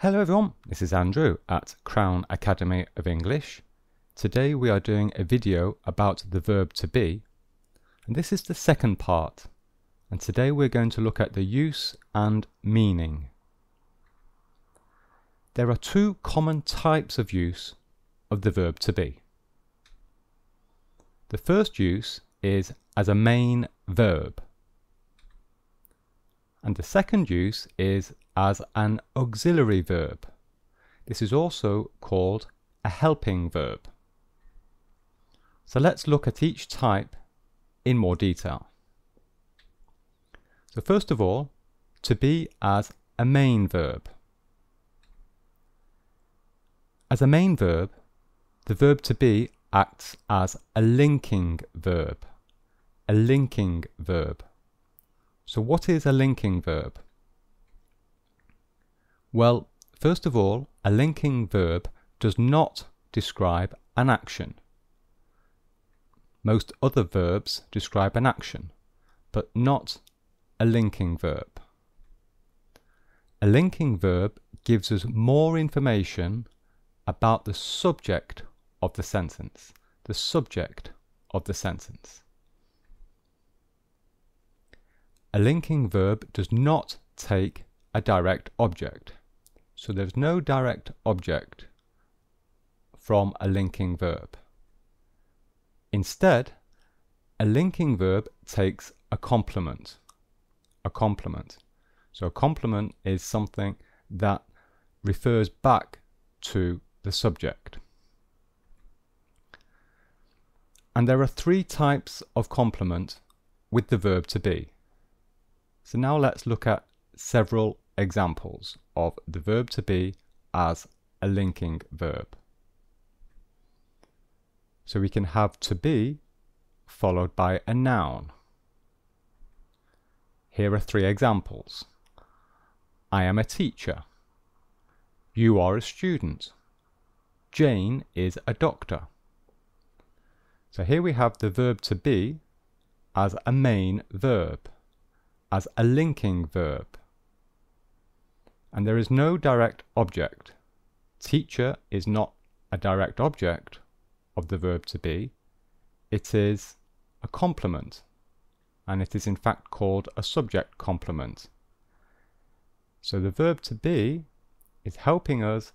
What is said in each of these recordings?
Hello everyone, this is Andrew at Crown Academy of English. Today we are doing a video about the verb to be, and this is the second part. And today we're going to look at the use and meaning. There are two common types of use of the verb to be. The first use is as a main verb, and the second use is as an auxiliary verb. This is also called a helping verb. So let's look at each type in more detail. So first of all, to be as a main verb. As a main verb, the verb to be acts as a linking verb. A linking verb. So what is a linking verb? Well, first of all, a linking verb does not describe an action. Most other verbs describe an action, but not a linking verb. A linking verb gives us more information about the subject of the sentence. The subject of the sentence. A linking verb does not take a direct object. So there's no direct object from a linking verb. Instead, a linking verb takes a complement. A complement. So a complement is something that refers back to the subject. And there are three types of complement with the verb to be. So now let's look at several examples of the verb to be as a linking verb. So we can have to be followed by a noun. Here are three examples. I am a teacher. You are a student. Jane is a doctor. So here we have the verb to be as a main verb, as a linking verb. And there is no direct object. Teacher is not a direct object of the verb to be. It is a complement, and it is in fact called a subject complement. So the verb to be is helping us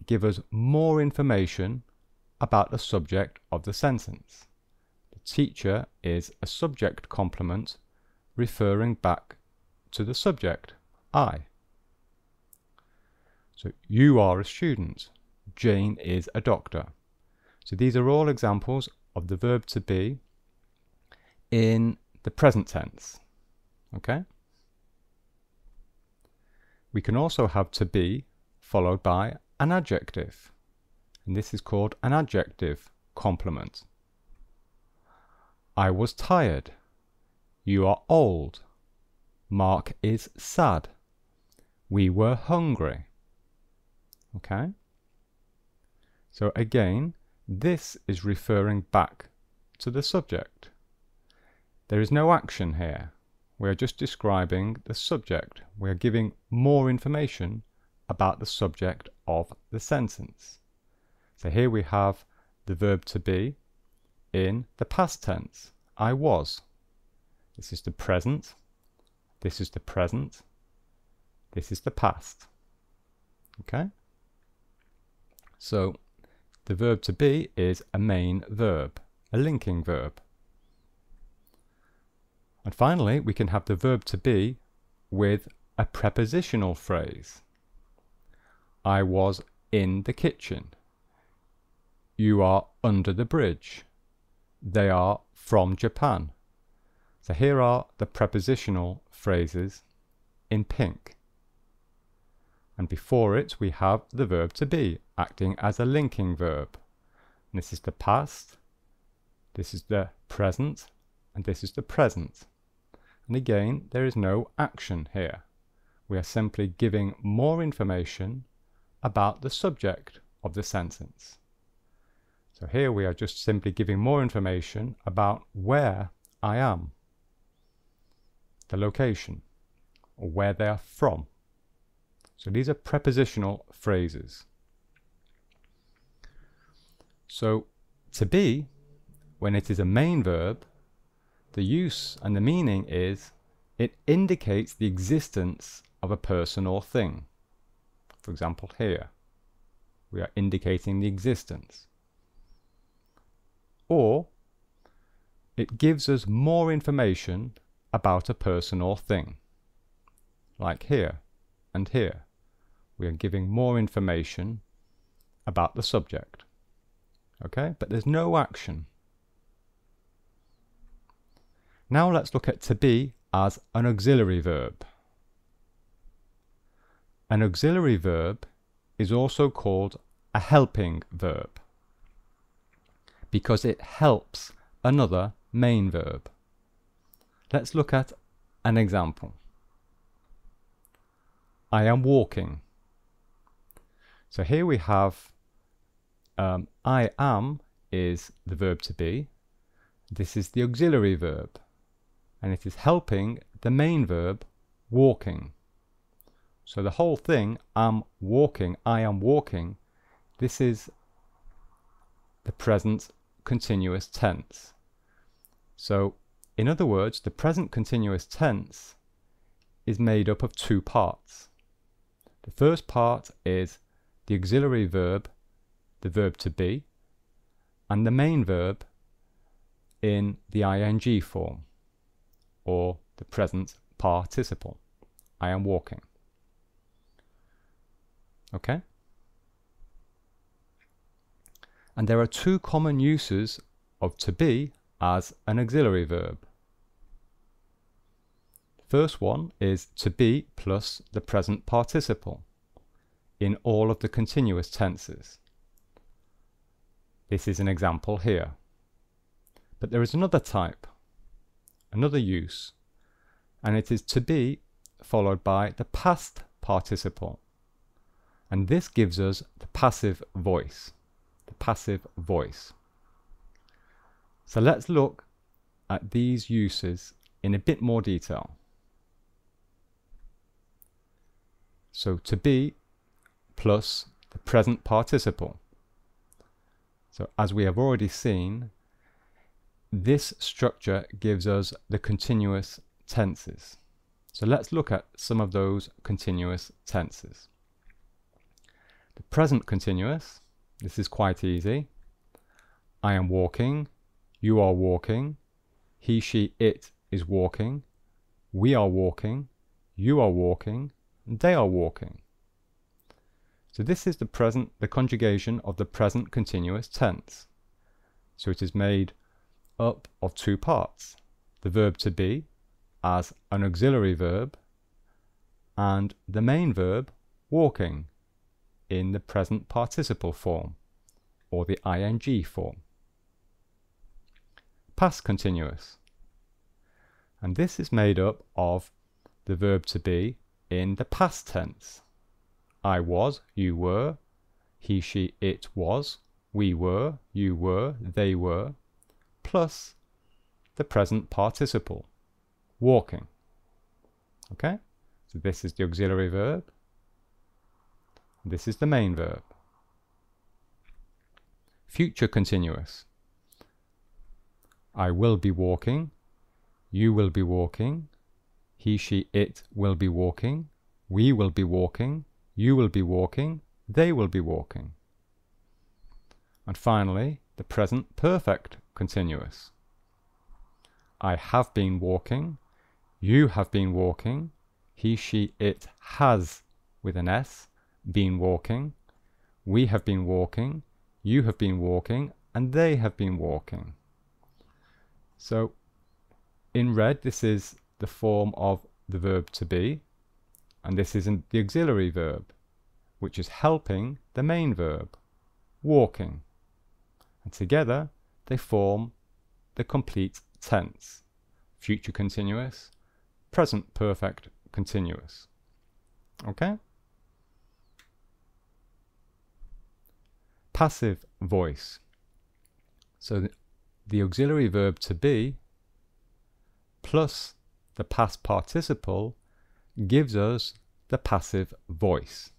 give us more information about the subject of the sentence. The teacher is a subject complement referring back to the subject, I. So you are a student. Jane is a doctor. So these are all examples of the verb to be in the present tense. Okay? We can also have to be followed by an adjective. And this is called an adjective complement. I was tired. You are old. Mark is sad. We were hungry. Okay? So again, this is referring back to the subject. There is no action here. We are just describing the subject. We are giving more information about the subject of the sentence. So here we have the verb to be in the past tense. I was. This is the present. This is the present. This is the past. Okay? So the verb to be is a main verb, a linking verb. And finally, we can have the verb to be with a prepositional phrase. I was in the kitchen. You are under the bridge. They are from Japan. So here are the prepositional phrases in pink. And before it we have the verb to be acting as a linking verb. And this is the past, this is the present, and this is the present. And again, there is no action here. We are simply giving more information about the subject of the sentence. So here we are just simply giving more information about where I am, the location, or where they are from. So these are prepositional phrases. So to be, when it is a main verb, the use and the meaning is it indicates the existence of a person or thing. For example, here we are indicating the existence. Or it gives us more information about a person or thing. Like here and here, we are giving more information about the subject. Okay, but there's no action. Now let's look at to be as an auxiliary verb. An auxiliary verb is also called a helping verb because it helps another main verb. Let's look at an example. I am walking. So here we have I am is the verb to be. This is the auxiliary verb, and it is helping the main verb walking. So the whole thing, am walking, I am walking, this is the present continuous tense. So in other words, the present continuous tense is made up of two parts. The first part is the auxiliary verb, the verb to be, and the main verb in the ing form, or the present participle. I am walking. Okay? And there are two common uses of to be as an auxiliary verb. First one is to be plus the present participle in all of the continuous tenses. This is an example here. But there is another type, another use, and it is to be followed by the past participle. And this gives us the passive voice. The passive voice. So let's look at these uses in a bit more detail. So to be plus the present participle. So as we have already seen, this structure gives us the continuous tenses. So let's look at some of those continuous tenses. The present continuous, this is quite easy. I am walking, you are walking, he, she, it is walking, we are walking, you are walking, they are walking. So this is the conjugation of the present continuous tense. So it is made up of two parts. The verb to be as an auxiliary verb and the main verb walking in the present participle form or the ing form. Past continuous. And this is made up of the verb to be in the past tense. I was, you were, he, she, it was, we were, you were, they were, plus the present participle, walking. Okay? So this is the auxiliary verb. This is the main verb. Future continuous. I will be walking, you will be walking, he, she, it will be walking, we will be walking, you will be walking, they will be walking. And finally, the present perfect continuous. I have been walking, you have been walking, he, she, it has, with an S, been walking, we have been walking, you have been walking, and they have been walking. So, in red, this is the form of the verb to be, and this is the auxiliary verb, which is helping the main verb, walking. And together, they form the complete tense, future continuous, present perfect continuous. Okay? Passive voice. So the auxiliary verb to be plus the past participle gives us the passive voice.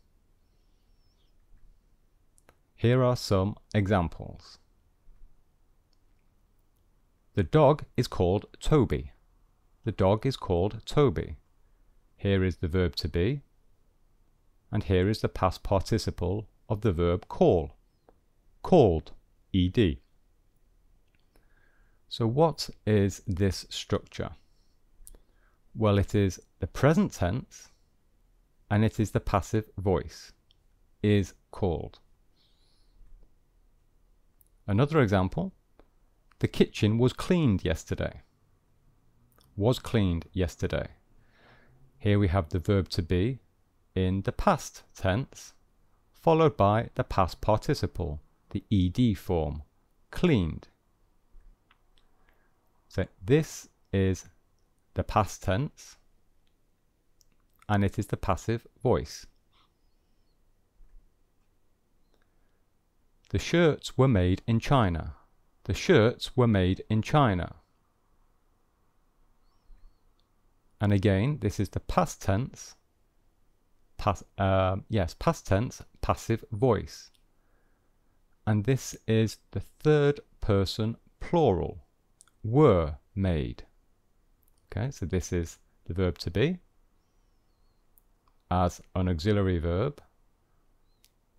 Here are some examples. The dog is called Toby. The dog is called Toby. Here is the verb to be, and here is the past participle of the verb call. Called, ed. So what is this structure? Well, it is the present tense and it is the passive voice, is called. Another example, the kitchen was cleaned yesterday. Was cleaned yesterday. Here we have the verb to be in the past tense, followed by the past participle, the ed form, cleaned. So this is the past tense, and it is the passive voice. The shirts were made in China. The shirts were made in China. And again, this is the past tense, past tense, passive voice. And this is the third person plural, were made. Okay, so this is the verb to be as an auxiliary verb,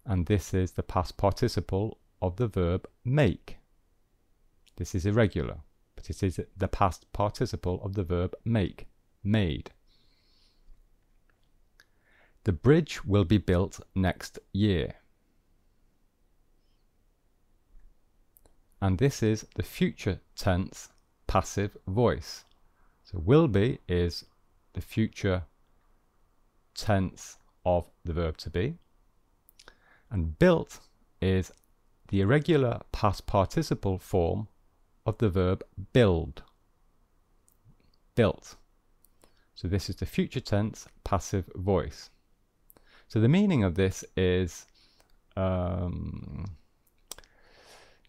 and this is the past participle of the verb make. This is irregular, but it is the past participle of the verb make, made. The bridge will be built next year. And this is the future tense passive voice. So will be is the future tense of the verb to be, and built is the irregular past participle form of the verb build. Built. So this is the future tense passive voice. So the meaning of this is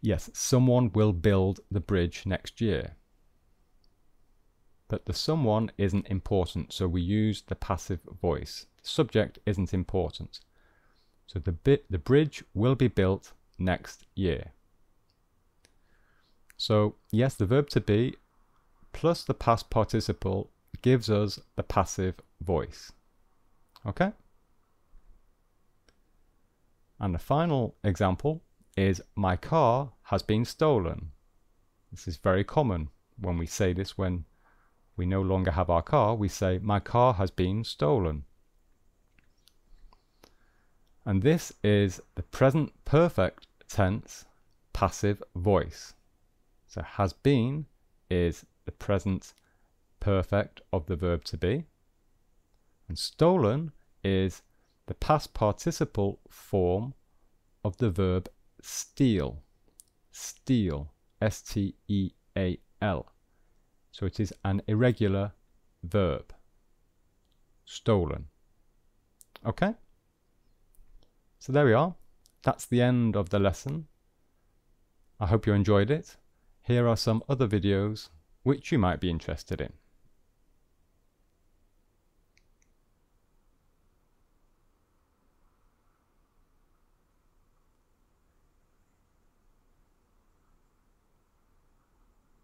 yes, someone will build the bridge next year. But the someone isn't important, so we use the passive voice. The subject isn't important. So the bridge will be built next year. So yes, the verb to be plus the past participle gives us the passive voice. Okay? And the final example is my car has been stolen. This is very common when we say this when we no longer have our car. We say my car has been stolen. And this is the present perfect tense passive voice. So has been is the present perfect of the verb to be, and stolen is the past participle form of the verb steal. Steal, S-T-E-A-L. So it is an irregular verb. Stolen. Okay? So there we are. That's the end of the lesson. I hope you enjoyed it. Here are some other videos which you might be interested in.